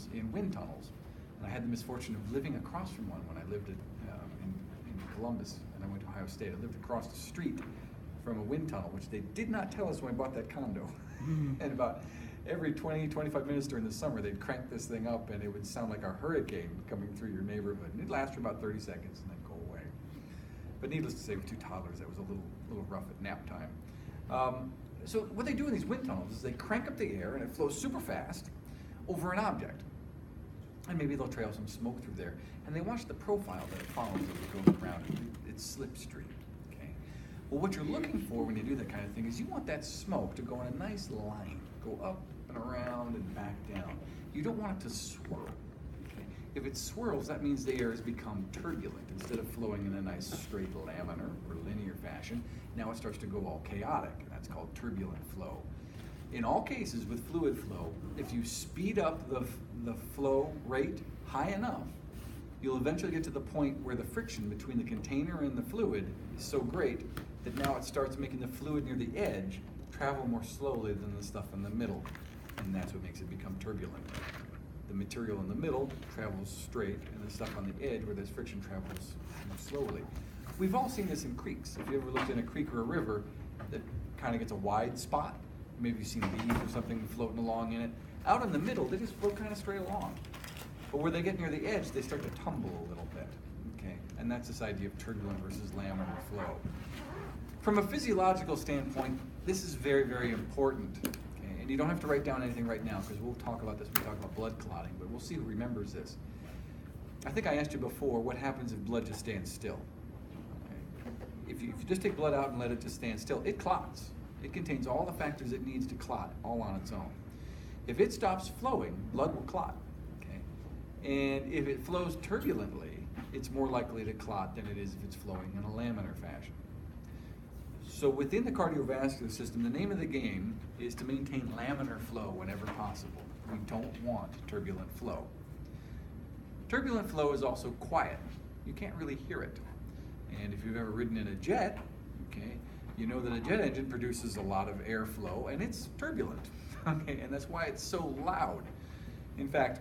systems in wind tunnels. And I had the misfortune of living across from one when I lived in Columbus, and I went to Ohio State. I lived across the street from a wind tunnel, which they did not tell us when I bought that condo. And about every 20, 25 minutes during the summer, they'd crank this thing up, and it would sound like a hurricane coming through your neighborhood. And it'd last for about 30 seconds and then go away. But needless to say, with 2 toddlers, that was a little rough at nap time. So what they do in these wind tunnels is they crank up the air, and it flows super fast over an object. And maybe they'll trail some smoke through there. And they watch the profile that it follows as it goes around. It's slipstream. Okay? Well, what you're looking for when you do that kind of thing is you want that smoke to go in a nice line, go up and around and back down. You don't want it to swirl. Okay? If it swirls, that means the air has become turbulent. Instead of flowing in a nice straight laminar or linear fashion, now it starts to go all chaotic. And that's called turbulent flow. In all cases with fluid flow, if you speed up the flow rate high enough, you'll eventually get to the point where the friction between the container and the fluid is so great that now it starts making the fluid near the edge travel more slowly than the stuff in the middle, and that's what makes it become turbulent. The material in the middle travels straight, and the stuff on the edge where there's friction travels more slowly. We've all seen this in creeks. If you ever looked in a creek or a river that kind of gets a wide spot, maybe you've seen leaves or something floating along in it. Out in the middle, they just float kind of straight along. But where they get near the edge, they start to tumble a little bit. Okay, and that's this idea of turbulent versus laminar flow. From a physiological standpoint, this is very, very important. Okay? And you don't have to write down anything right now, because we'll talk about this when we talk about blood clotting, but we'll see who remembers this. I think I asked you before, what happens if blood just stands still? Okay? If you just take blood out and let it just stand still, it clots. It contains all the factors it needs to clot, all on its own. If it stops flowing, blood will clot. Okay? And if it flows turbulently, it's more likely to clot than it is if it's flowing in a laminar fashion. So within the cardiovascular system, the name of the game is to maintain laminar flow whenever possible. We don't want turbulent flow. Turbulent flow is also quiet. You can't really hear it. And if you've ever ridden in a jet, okay, you know that a jet engine produces a lot of airflow, and it's turbulent, okay, and that's why it's so loud. In fact,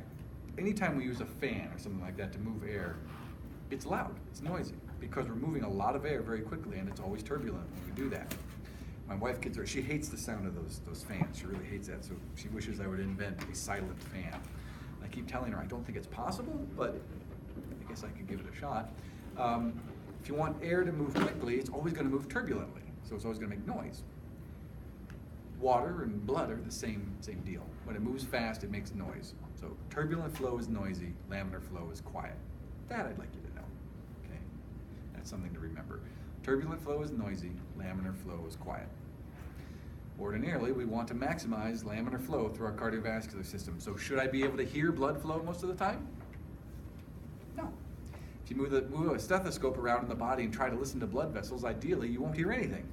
anytime we use a fan or something like that to move air, it's loud, it's noisy, because we're moving a lot of air very quickly, and it's always turbulent when we do that. My wife gets her, she hates the sound of those fans. She really hates that, so she wishes I would invent a silent fan. I keep telling her I don't think it's possible, but I guess I could give it a shot. If you want air to move quickly, it's always going to move turbulently. So it's always going to make noise. Water and blood are the same deal. When it moves fast, it makes noise. So turbulent flow is noisy, laminar flow is quiet. That I'd like you to know. Okay, that's something to remember. Turbulent flow is noisy, laminar flow is quiet. Ordinarily, we want to maximize laminar flow through our cardiovascular system. So should I be able to hear blood flow most of the time? No. If you move a stethoscope around in the body and try to listen to blood vessels, ideally you won't hear anything,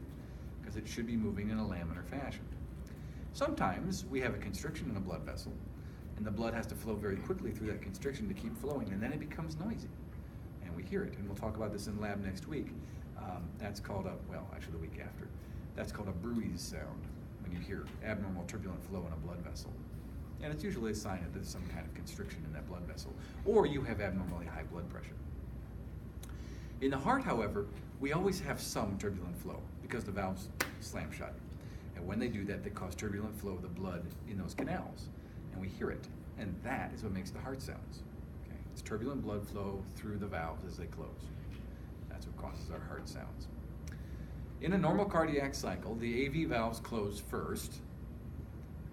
because it should be moving in a laminar fashion. Sometimes we have a constriction in a blood vessel, and the blood has to flow very quickly through that constriction to keep flowing, and then it becomes noisy, and we hear it. And we'll talk about this in lab next week. That's called actually the week after. That's called a bruise sound, when you hear abnormal turbulent flow in a blood vessel. And it's usually a sign that there's some kind of constriction in that blood vessel, or you have abnormally high blood pressure. In the heart, however, we always have some turbulent flow because the valves slam shut. And when they do that, they cause turbulent flow of the blood in those canals, and we hear it. And that is what makes the heart sounds. Okay? It's turbulent blood flow through the valves as they close. That's what causes our heart sounds. In a normal cardiac cycle, the AV valves close first,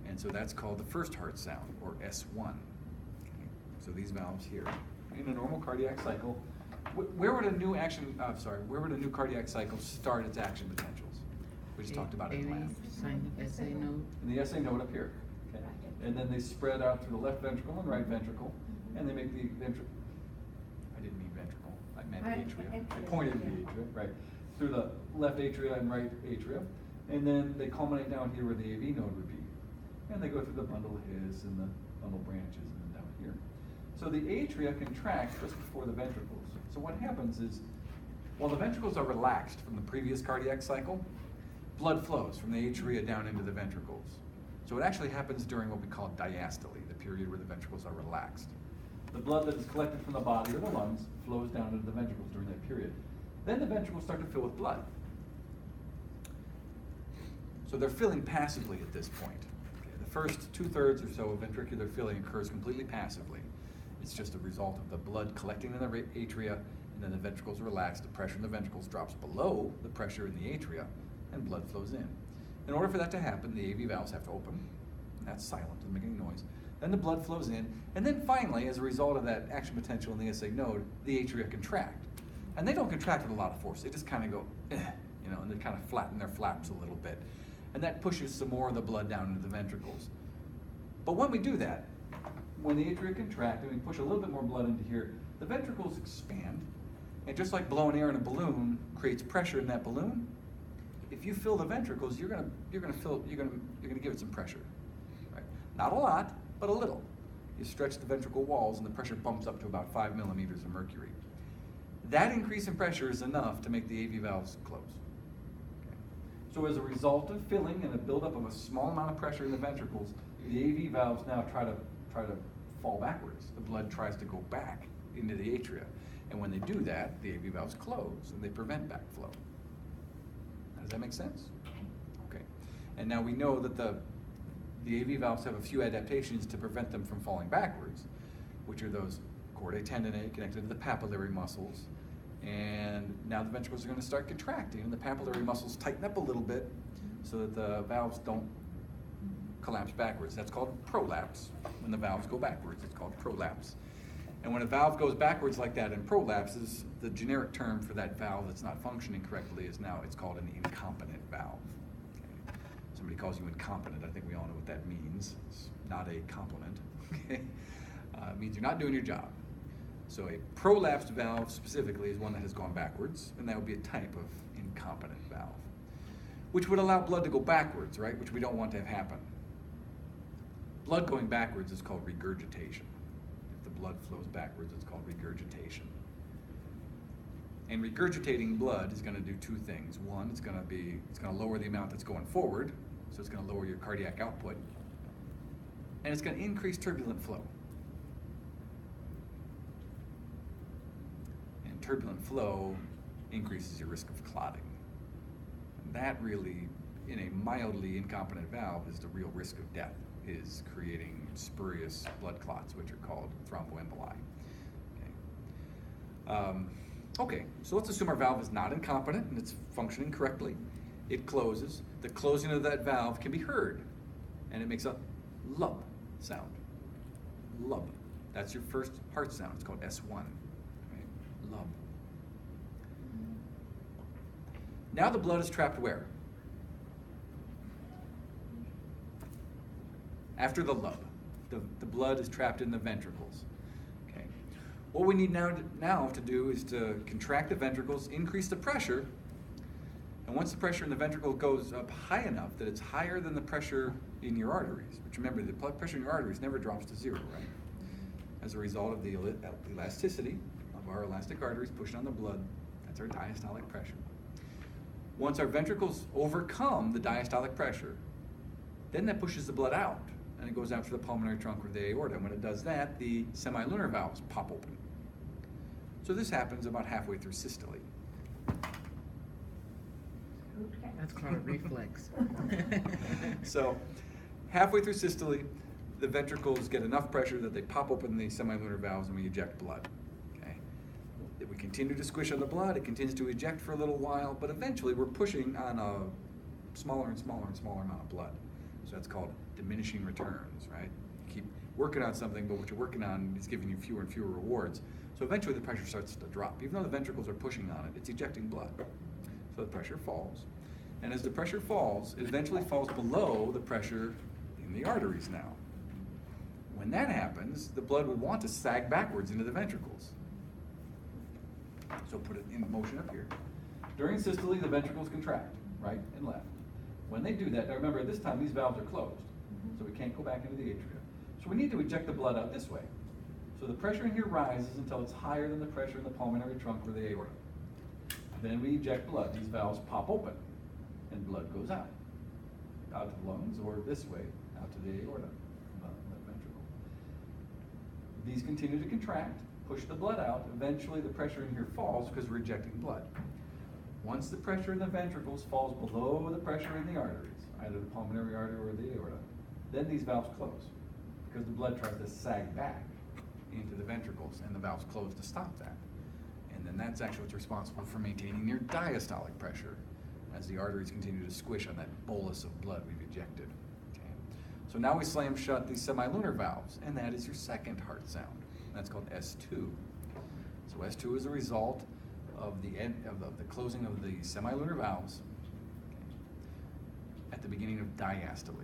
and so that's called the first heart sound, or S1. Okay? So these valves here. In a normal cardiac cycle, where would a new cardiac cycle start its action potentials? We just talked about it in lab. SA node. In the SA node up here. Okay. And then they spread out through the left ventricle and right ventricle, and they make the ventricle. I didn't mean ventricle. I meant atria. I pointed at the atria, right? Through the left atria and right atria, and then they culminate down here where the AV node would be, and they go through the bundle his and the bundle branches, and then down here. So the atria contract just before the ventricles. So what happens is, while the ventricles are relaxed from the previous cardiac cycle, blood flows from the atria down into the ventricles. So it actually happens during what we call diastole, the period where the ventricles are relaxed. The blood that is collected from the body or the lungs flows down into the ventricles during that period. Then the ventricles start to fill with blood. So they're filling passively at this point. Okay, the first 2/3 or so of ventricular filling occurs completely passively. It's just a result of the blood collecting in the atria, and then the ventricles relax, the pressure in the ventricles drops below the pressure in the atria, and blood flows in. In order for that to happen, the AV valves have to open, and that's silent, doesn't make any noise. Then the blood flows in, and then finally, as a result of that action potential in the SA node, the atria contract. And they don't contract with a lot of force, they just kind of go, and they kind of flatten their flaps a little bit. And that pushes some more of the blood down into the ventricles. But when we do that, when the atria contract and we push a little bit more blood into here, the ventricles expand, and just like blowing air in a balloon creates pressure in that balloon, if you fill the ventricles, you're gonna give it some pressure, right? Not a lot, but a little. You stretch the ventricle walls, and the pressure bumps up to about 5 millimeters of mercury. That increase in pressure is enough to make the AV valves close. Okay. So as a result of filling and a buildup of a small amount of pressure in the ventricles, the AV valves now try to fall backwards. The blood tries to go back into the atria. And when they do that, the AV valves close and they prevent backflow. Does that make sense? Okay. And now we know that the AV valves have a few adaptations to prevent them from falling backwards, which are those chordae tendineae connected to the papillary muscles. And now the ventricles are going to start contracting, and the papillary muscles tighten up a little bit so that the valves don't collapse backwards. That's called prolapse. When the valves go backwards, it's called prolapse. And when a valve goes backwards like that and prolapses, the generic term for that valve that's not functioning correctly is now, it's called an incompetent valve. Okay. Somebody calls you incompetent, I think we all know what that means. It's not a compliment. Okay. It means you're not doing your job. So a prolapsed valve specifically is one that has gone backwards, and that would be a type of incompetent valve, which would allow blood to go backwards, right? Which we don't want to have happen. Blood going backwards is called regurgitation. If the blood flows backwards, it's called regurgitation. And regurgitating blood is going to do two things. One, it's going to lower the amount that's going forward, so it's going to lower your cardiac output, and it's going to increase turbulent flow. And turbulent flow increases your risk of clotting. And that really, in a mildly incompetent valve, is the real risk of death, is creating spurious blood clots, which are called thromboemboli. Okay, so let's assume our valve is not incompetent and it's functioning correctly. It closes. The closing of that valve can be heard, and it makes a lub sound. Lub. That's your first heart sound. It's called S1. Right? Lub. Now the blood is trapped where? After the lub. The blood is trapped in the ventricles. Okay. What we need now to do is to contract the ventricles, increase the pressure, and once the pressure in the ventricle goes up high enough that it's higher than the pressure in your arteries, which remember, the blood pressure in your arteries never drops to zero, right? As a result of the elasticity of our elastic arteries pushing on the blood, that's our diastolic pressure. Once our ventricles overcome the diastolic pressure, then that pushes the blood out, and it goes out to the pulmonary trunk or the aorta. And when it does that, the semilunar valves pop open. So this happens about halfway through systole. That's called a reflex. So halfway through systole, the ventricles get enough pressure that they pop open the semilunar valves and we eject blood. Okay? We continue to squish on the blood, it continues to eject for a little while, but eventually we're pushing on a smaller and smaller and smaller amount of blood. So that's called diminishing returns, right? You keep working on something, but what you're working on is giving you fewer and fewer rewards. So eventually the pressure starts to drop. Even though the ventricles are pushing on it, it's ejecting blood. So the pressure falls. And as the pressure falls, it eventually falls below the pressure in the arteries now. When that happens, the blood would want to sag backwards into the ventricles. So put it in motion up here. During systole, the ventricles contract, right and left. When they do that, now remember, at this time, these valves are closed, so we can't go back into the atria. So we need to eject the blood out this way. So the pressure in here rises until it's higher than the pressure in the pulmonary trunk or the aorta. Then we eject blood. These valves pop open, and blood goes out to the lungs, or this way, out to the aorta, the ventricle. These continue to contract, push the blood out. Eventually the pressure in here falls because we're ejecting blood. Once the pressure in the ventricles falls below the pressure in the arteries, either the pulmonary artery or the aorta, then these valves close because the blood tries to sag back into the ventricles and the valves close to stop that. And then that's actually what's responsible for maintaining your diastolic pressure as the arteries continue to squish on that bolus of blood we've ejected. Okay. So now we slam shut these semilunar valves, and that is your second heart sound. That's called S2. So S2 is a result of the end of the closing of the semilunar valves at the beginning of diastole.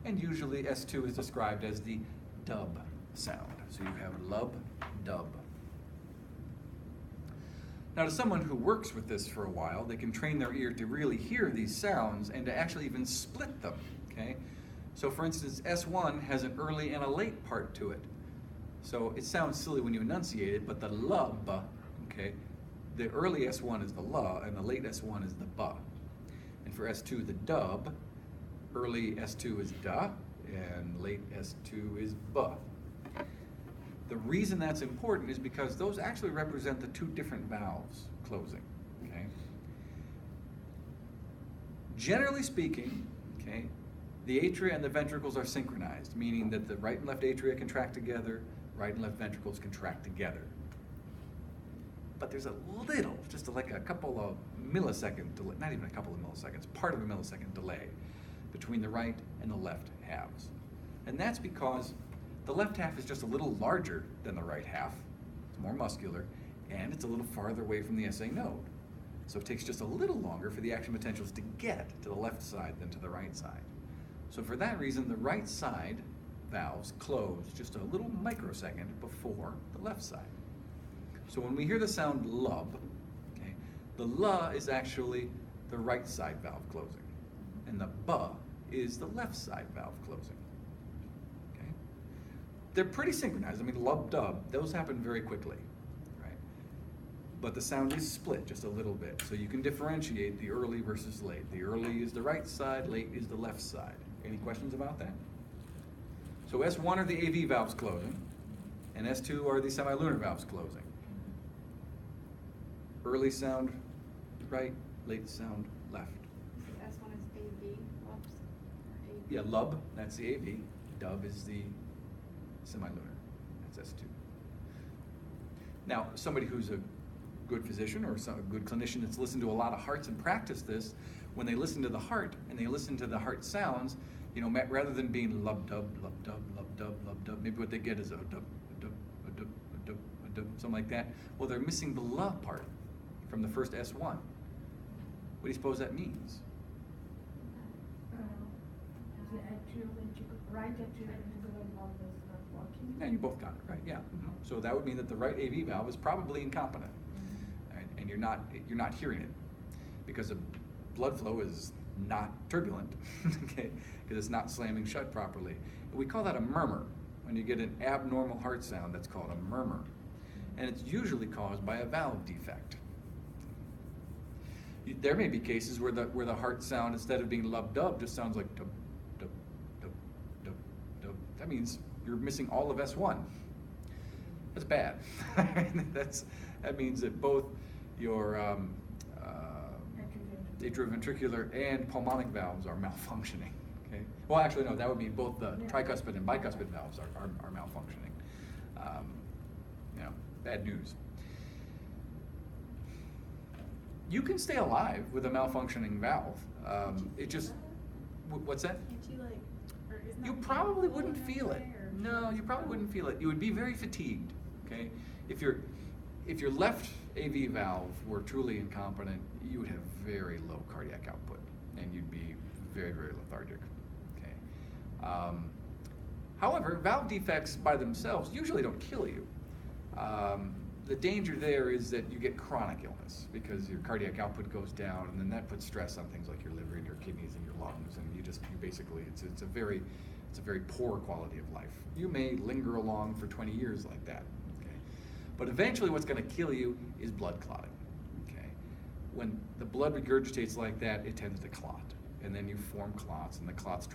And usually S2 is described as the dub sound. So you have lub, dub. Now to someone who works with this for a while, they can train their ear to really hear these sounds and to actually even split them, okay? So for instance, S1 has an early and a late part to it. So it sounds silly when you enunciate it, but the lub, okay, the early S1 is the la and the late S1 is the ba. And for S2, the dub, early S2 is da and late S2 is ba. The reason that's important is because those actually represent the two different valves closing, okay? Generally speaking, okay, the atria and the ventricles are synchronized, meaning that the right and left atria contract together, right and left ventricles contract together. But there's a little, just like a couple of millisecond delay, not even a couple of milliseconds, part of a millisecond delay between the right and the left halves. And that's because the left half is just a little larger than the right half, it's more muscular, and it's a little farther away from the SA node. So it takes just a little longer for the action potentials to get to the left side than to the right side. So for that reason, the right side valves close just a little microsecond before the left side. So when we hear the sound lub, okay, the la is actually the right side valve closing, and the ba is the left side valve closing. Okay? They're pretty synchronized. I mean, lub, dub, those happen very quickly, right? But the sound is split just a little bit, so you can differentiate the early versus late. The early is the right side, late is the left side. Any questions about that? So S1 are the AV valves closing, and S2 are the semilunar valves closing. Early sound right, late sound left. S1 is AV, lubs, or AV. Yeah, lub, that's the AV. Dub is the semilunar. That's S2. Now, somebody who's a good physician or a good clinician that's listened to a lot of hearts and practiced this, when they listen to the heart and they listen to the heart sounds, you know, rather than being lub dub, lub dub, lub dub, lub dub, maybe what they get is a dub, a dub, a dub, a dub, a dub, something like that. Well, they're missing the la part from the first S1. What do you suppose that means? The atrial ventricle, right atrial ventricular valve is not working. Yeah, you both got it right. Yeah. So that would mean that the right AV valve is probably incompetent, and you're not hearing it because the blood flow is not turbulent, okay? Because it's not slamming shut properly. We call that a murmur. When you get an abnormal heart sound, that's called a murmur, and it's usually caused by a valve defect. There may be cases where the heart sound, instead of being lub dub, just sounds like dub dub dub dub dub. That means you're missing all of S1. That's bad. That means that both your atrioventricular and pulmonic valves are malfunctioning. Okay. Well, actually, no. That would mean both the tricuspid and bicuspid valves are malfunctioning. You know, bad news. You can stay alive with a malfunctioning valve. It just, what's that? Can't you like, or isn't You that probably painful wouldn't in feel any it. way, or- No, you probably wouldn't feel it. You would be very fatigued, okay? If your left AV valve were truly incompetent, you would have very low cardiac output, and you'd be very, very lethargic, okay? However, valve defects by themselves usually don't kill you. The danger there is that you get chronic illness because your cardiac output goes down, and then that puts stress on things like your liver and your kidneys and your lungs, and you basically, it's a very poor quality of life. You may linger along for 20 years like that, okay? But eventually what's gonna kill you is blood clotting, okay? When the blood regurgitates like that, it tends to clot, and then you form clots, and the clots